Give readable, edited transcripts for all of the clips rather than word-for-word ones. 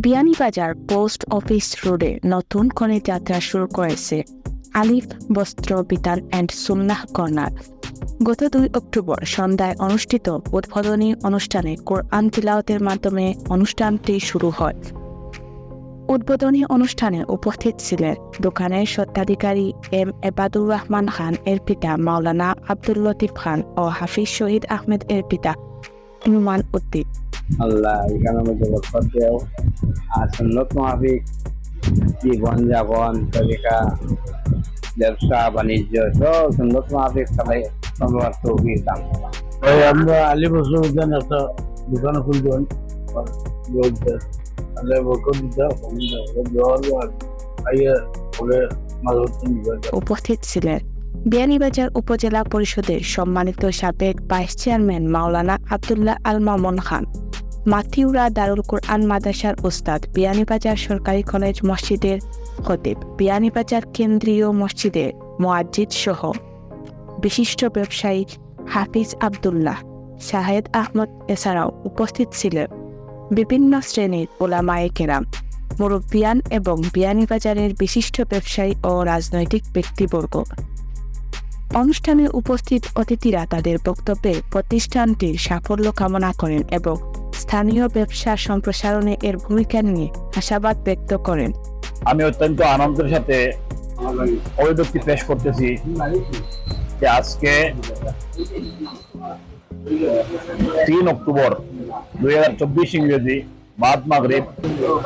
Beanibazar post office রোডে নতুন করে যাত্রা শুরু করেছে আলিফ বস্ত্র বিতান অ্যান্ড সুন্নাহ কর্নার। গত 2 অক্টোবর সন্ধ্যায় অনুষ্ঠিত উদ্বোধনী অনুষ্ঠানে কোরআন তিলাওয়াতের মাধ্যমে অনুষ্ঠানটি শুরু হয়। উদ্বোধনী অনুষ্ঠানে উপস্থিত ছিলেন দোকানের স্বত্বাধিকারী এম এবাদুর রহমান খান এর পিতা মাওলানা আব্দুল লতিফ খান ও হাফিজ শহীদ আহমেদ এর পিতা ইমান উদ্দিন। আল্লাহ এখানে মধ্যে বরকত দেও আর সুন্নত মাফিক জীবনযাপন তরিকা ব্যবসা বাণিজ্য সব সুন্নত মাফিক সবাই সবার তৌফিক দান। আমরা আলী বসর উদ্যান একটা দোকান খুলবেন আল্লাহ বরকত দিতে উপস্থিত ছিলেন বিয়ানীবাজার উপজেলা পরিষদের সম্মানিত সাবেক ভাইস চেয়ারম্যান মাওলানা আব্দুল্লাহ আল মামুন খান, মাথিউরা দারুল কোরআন মাদ্রাসার উস্তাদ, বিয়ানীবাজার সরকারি কলেজ মসজিদের খতিব, বিয়ানীবাজার কেন্দ্রীয় মসজিদের মুয়াজ্জিদ সহ বিশিষ্ট ব্যবসায়ী হাফিজ আব্দুল্লাহ, শাহেদ আহমদ এছাড়াও উপস্থিত ছিলেন বিভিন্ন শ্রেণীর ওলামায়ে কেরাম, মুরব্বিয়ান এবং বিয়ানীবাজারের বিশিষ্ট ব্যবসায়ী ও রাজনৈতিক ব্যক্তিবর্গ। অনুষ্ঠানে উপস্থিত অতিথিরা তাদের বক্তব্যে প্রতিষ্ঠানটির সাফল্য কামনা করেন এবং স্থানীয় ব্যবসা সম্প্রসারণে এর ভূমিকা নিয়ে আশাবাদ ব্যক্ত করেন। আমি অত্যন্ত আনন্দের সাথে অভিব্যক্তি পেশ করতেছি যে আজকে 3 অক্টোবর 2024 ইংরেজি বাদ মাগরিব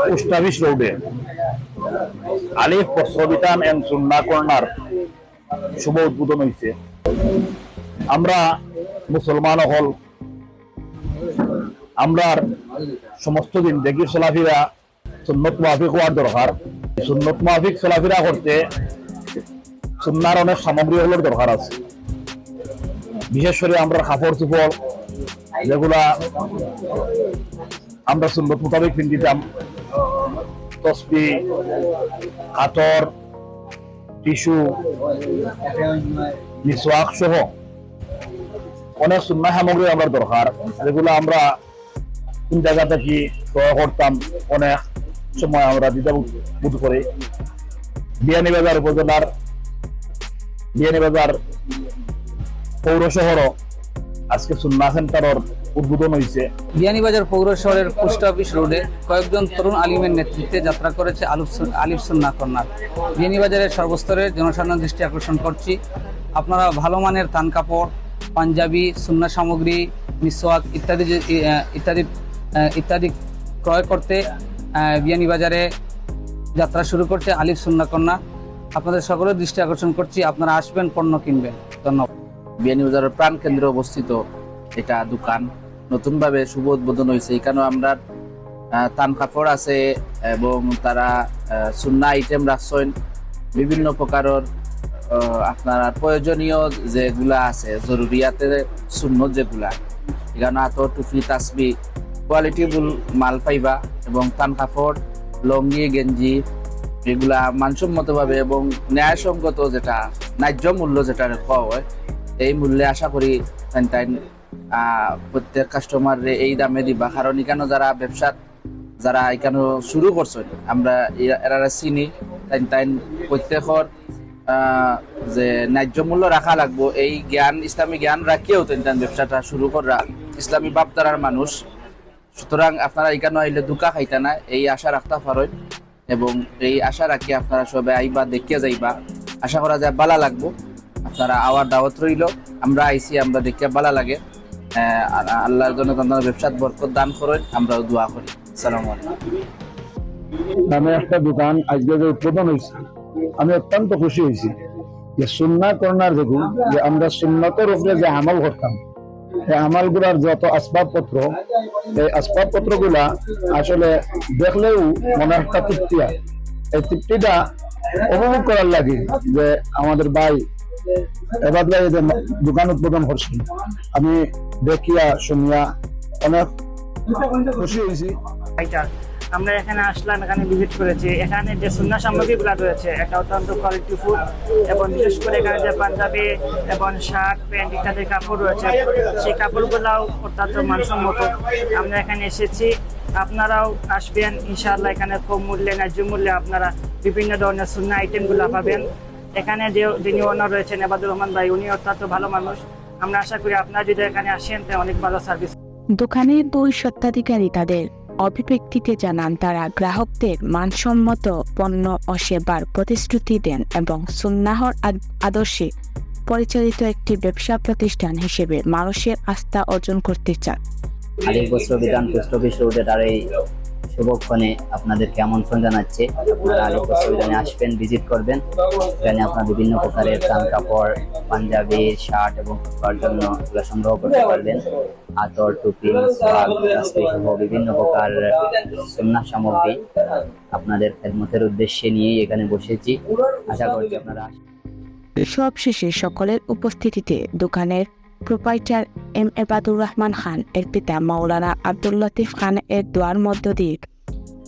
পোস্ট অফিস রোডে আলিফ বস্ত্র বিতান এন্ড সুন্নাহ কর্নার শুভ উদ্বোধন হয়েছে। আমরা মুসলমান হল আমরা সমস্ত দিন দেখি চলাফেরা সুন্নত মাফিক হওয়ার দরকার। সুন্নত মাফিক চলাফেরা করতে সুন্নার অনেক সামগ্রী হলোর দরকার আছে। বিশেষ করে আমরা কাপড় চোপড় যেগুলা আমরা সুন্নত মোতাবেক পিন্ধিতাম, তসবি, কাতর, টিস্যু, মিসওয়াক সহ অনেক সুন্নাহ সামগ্রী আমরা দরকার, যেগুলো আমরা কোন জায়গা থেকে ক্রয় করতাম অনেক সময় আমরা দ্বিধাবোধ করি। বিয়ানীবাজার উপজেলার বিয়ানীবাজার পৌর শহরও আজকে সুন্নাহ সেন্টারের উদ্বোধন হয়েছে। বিয়ানীবাজার পৌর শহরের পোস্ট অফিস রোডে কয়েকজন তরুণ আলিমের নেতৃত্বে যাত্রা করেছে আলিফ সুন্নাহ কর্নার। বিয়ানীবাজারের সর্বস্তরের জনসাধারণের দৃষ্টি আকর্ষণ করছি, আপনারা ভালো মানের তান কাপড়, পাঞ্জাবি, সুন্নাহ সামগ্রী, মিসওয়াক ইত্যাদি ক্রয় করতে বিয়ানীবাজারে যাত্রা শুরু করছে আলিফ সুন্নাহ কর্নার। আপনাদের সকলের দৃষ্টি আকর্ষণ করছি, আপনারা আসবেন, পণ্য কিনবেন। ধন্যবাদ। বিয়ানীবাজারের প্রাণ কেন্দ্রে অবস্থিত এটা দোকান নতুনভাবে শুভ উদ্বোধন হয়েছে। এখানেও আমরা তান কাপড় আছে এবং তারা সুন্নাহ আইটেম রাখছেন, বিভিন্ন প্রকারের আপনার প্রয়োজনীয় যেগুলা আছে জরুরিয়াতের সুন্নত যেগুলা, এখানে হাত টুপি তাসবি কোয়ালিটিফুল মাল পাইবা এবং তান কাপড়, লঙ্গি, গেঞ্জি এগুলা মানসম্মতভাবে এবং ন্যায়সঙ্গত যেটা ন্যায্য মূল্য যেটা খাওয়া হয় এই মূল্যে আশা করি প্রত্যেক কাস্টমার এই দামে দিবা। কারণ এখানে যারা ব্যবসা যারা এখানে শুরু করছেন আমরা এরা চিনি, প্রত্যেকের যে ন্যায্য মূল্য রাখা লাগবো এই জ্ঞান ইসলামী জ্ঞান রাখিয়েও ব্যবসাটা শুরু করা ইসলামী ভাবধারার মানুষ। সুতরাং আপনারা এখানে আইলে দুকা খাইতা না এই আশা রাখতে পারেন এবং এই আশা রাখি আপনারা সবাই আইবা দেখিয়ে যাইবা। আশা করা যায় ভালো লাগবো, আপনারা আওয়ার দাওয়াত রইল। আমরা আইসি, আমরা দেখিয়া ভালো লাগে। আল্লাহর জন্য আপনারা ব্যবসাত বরকত দান করেন, আমরাও দোয়া করি। আসসালামু আলাইকুম। আমি একটা দোকান আজকে যে উদ্বোধন হয়েছে আমি অত্যন্ত খুশি হয়েছি যে সুন্নাহ কর্নার দেখুন যে আমরা সুন্নতের উপরে যে আমল করতাম এই আমলগুলার যত আসবাবপত্র এই আসবাবপত্র গুলা আসলে দেখলেও মনে একটা তৃপ্তি হয়। এই তৃপ্তিটা উপভোগ করার লাগে যে আমাদের ভাই এবার যে দোকান উদ্বোধন করছেন আমি দেখিয়া শুনিয়া অনেক খুশি হয়েছি। আমরা এখানে আসলাম, এখানে ভিজিট করেছি। এখানে যে সুন্নাহ সামগ্রীগুলো রয়েছে এটা অত্যন্ত কোয়ালিটিফুল এবং বিশেষ করে এখানে যে পাঞ্জাবি এবং শার্ট, প্যান্ট ইত্যাদি কাপড় রয়েছে সেই কাপড়গুলোও অত্যন্ত মানসম্মত। আমরা এখানে এসেছি, আপনারাও আসবেন ইনশাআল্লাহ। এখানে কম মূল্যে, ন্যায্য মূল্যে আপনারা বিভিন্ন ধরনের সুন্না আইটেমগুলো পাবেন। এখানে যিনি ওনার রয়েছেন এবাদুর রহমান ভাই, উনি অত্যন্ত ভালো মানুষ। আমরা আশা করি আপনারা যদি এখানে আসেন তাহলে অনেক ভালো সার্ভিস। দোকানের দুই স্বত্বাধিকারী তাদের অভিব্যক্তিতে জানান তারা গ্রাহকদের মানসম্মত পণ্য ও সেবার প্রতিশ্রুতি দেন এবং সুন্নাহর আদর্শে পরিচালিত একটি ব্যবসা প্রতিষ্ঠান হিসেবে মানুষের আস্থা অর্জন করতে চান। আলিফ বস্ত্র বিতান পোস্ট অফিস রোডের আর এই শুভক্ষণে আপনাদেরকে আমন্ত্রণ জানাচ্ছি। আপনারা আলিফ বস্ত্র বিতানে আসবেন, ভিজিট করবেন। এখানে আপনারা বিভিন্ন প্রকারের কান কাপড়, পাঞ্জাবি, শার্ট এবং টুকরার জন্য এগুলো সংগ্রহ করতে পারবেন। আতর, টুপি, সোয়াগ, দস্তাই সহ বিভিন্ন প্রকার সুন্নাহ সামগ্রী আপনাদের খেদমতের উদ্দেশ্যে নিয়েই এখানে বসেছি। আশা করছি আপনারা সবশেষে সকলের উপস্থিতিতে দোকানের প্রোপাইটার এম এবাদুর রহমান খান এর পিতা মাওলানা আব্দুল লতিফ খান এর দোয়ার মধ্য দিয়ে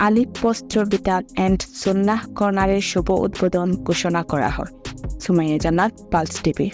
আলিফ বস্ত্র বিতান অ্যান্ড সুন্নাহ কর্নারের শুভ উদ্বোধন ঘোষণা করা হয়। সুমাইয়া জান্নাত, পালস টিভি।